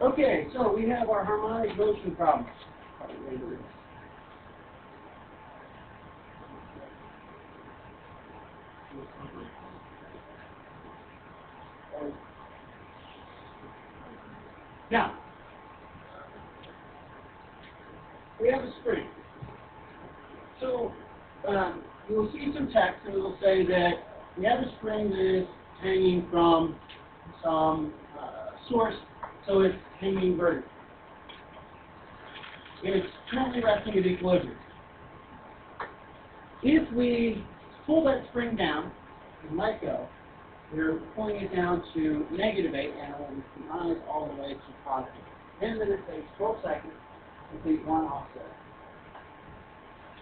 Okay, so we have our harmonic motion problem. Now, we have a spring. So, you'll see some text and it'll say that we have a spring that is hanging from some source, so it's hanging vertically. It's currently resting at equilibrium. If we pull that spring down and let go, we're pulling it down to -8 and it will rise all the way to positive. Then it takes 12 seconds to complete one offset.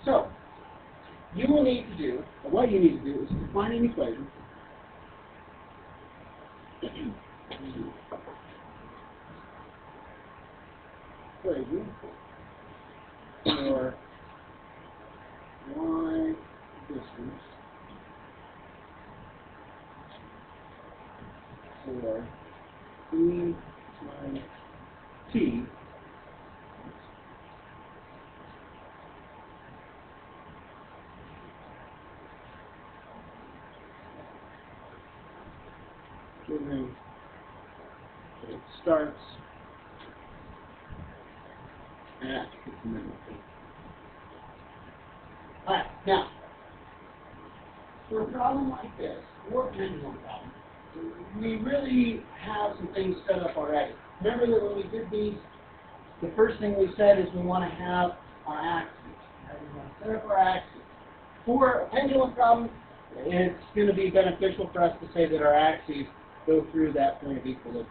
So, you will need to do, or what you need to do is to find an equation for y distance for e minus t given that it starts at the middle. Alright, now, for a problem like this, or a pendulum problem, we really have some things set up already. Remember that when we did these, the first thing we said is we want to have our axes. Right? We want to set up our axes. For a pendulum problem, it's going to be beneficial for us to say that our axes go through that point of equilibrium.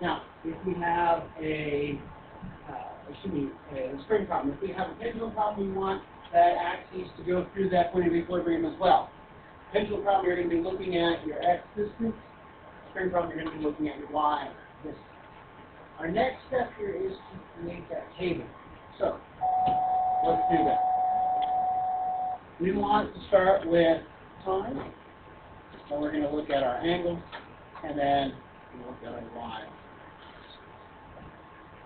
Now, if we have a spring problem, if we have a pendulum problem, we want that axis to go through that point of equilibrium as well. Pendulum problem, you're going to be looking at your x distance. Spring problem, you're going to be looking at your y distance. Our next step here is to create that table. So, let's do that. We want to start with time, and we're going to look at our angle, and then we'll look at our y.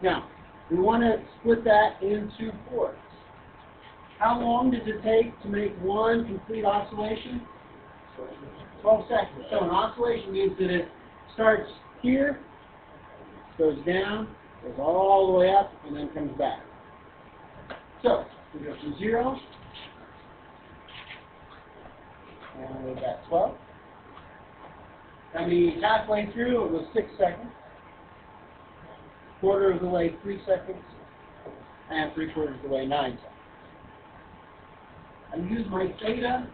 Now, we want to split that into fours. How long does it take to make one complete oscillation? 12 seconds. So an oscillation means that it starts here, goes down, goes all the way up, and then comes back. So, we go from 0, and we're at 12. That means halfway through, it was 6 seconds. Quarter of the way, 3 seconds. And 3/4 of the way, 9 seconds. I use my theta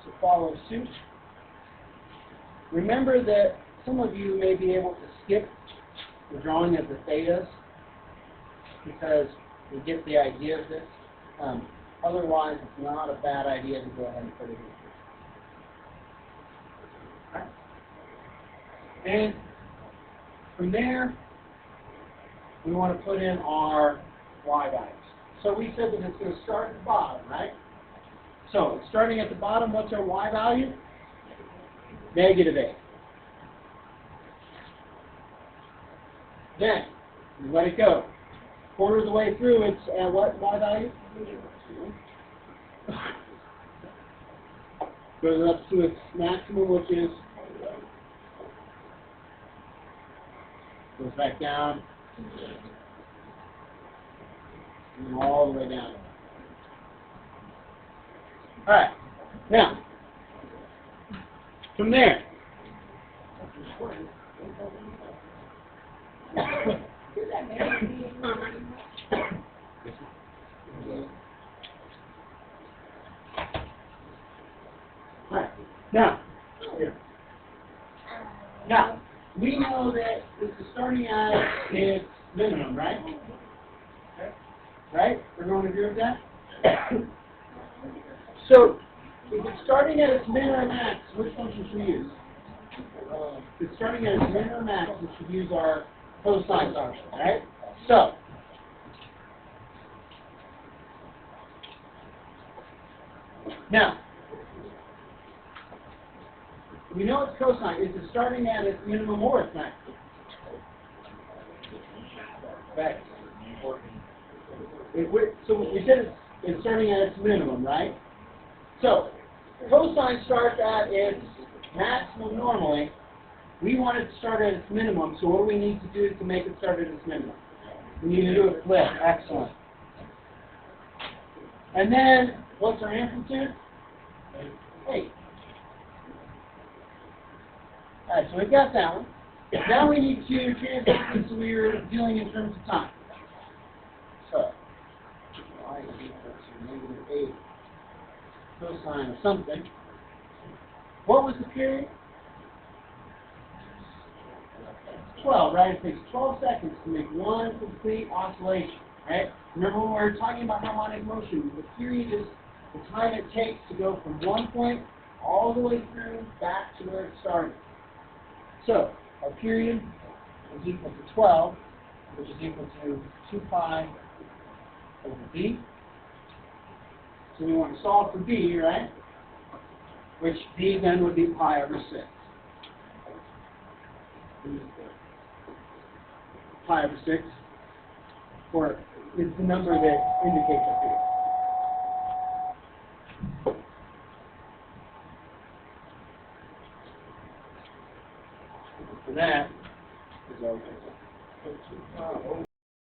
to follow suit. Remember that some of you may be able to skip the drawing of the thetas because you get the idea of this. Otherwise, it's not a bad idea to go ahead and put it in. Right. And from there, we want to put in our y values. So we said that it's going to start at the bottom, right? So, starting at the bottom, what's our y value? -8. Then, we let it go. Quarter of the way through, it's at what y value? Goes up to its maximum, which is, goes back down, and all the way down. Alright, now, from there, alright, now, we know that this is starting at its minimum, right? Right? We're going to agree with that? So, if it's starting at its min or max, which function should we use? If it's starting at its min or max, we should use our cosine function, right? So, now, We know it's cosine. Is it starting at its minimum or its maximum? Right. So we said it's starting at its minimum, right? So cosine starts at its maximum normally. We want it to start at its minimum, so what do we need to do to make it start at its minimum? We need to do a flip. Excellent. And then, what's our amplitude? 8. Alright, so we've got that one. Now we need to translate this so we're dealing in terms of time. So, y is equal to -8 cosine of something. What was the period? 12, right? It takes 12 seconds to make one complete oscillation, right? Remember when we were talking about harmonic motion, the period is the time it takes to go from one point all the way through back to where it started. So, our period is equal to 12, which is equal to 2 pi over b. So we want to solve for b, right? Which b then would be pi over 6. Pi over 6, or is the number that indicates a period. For that is our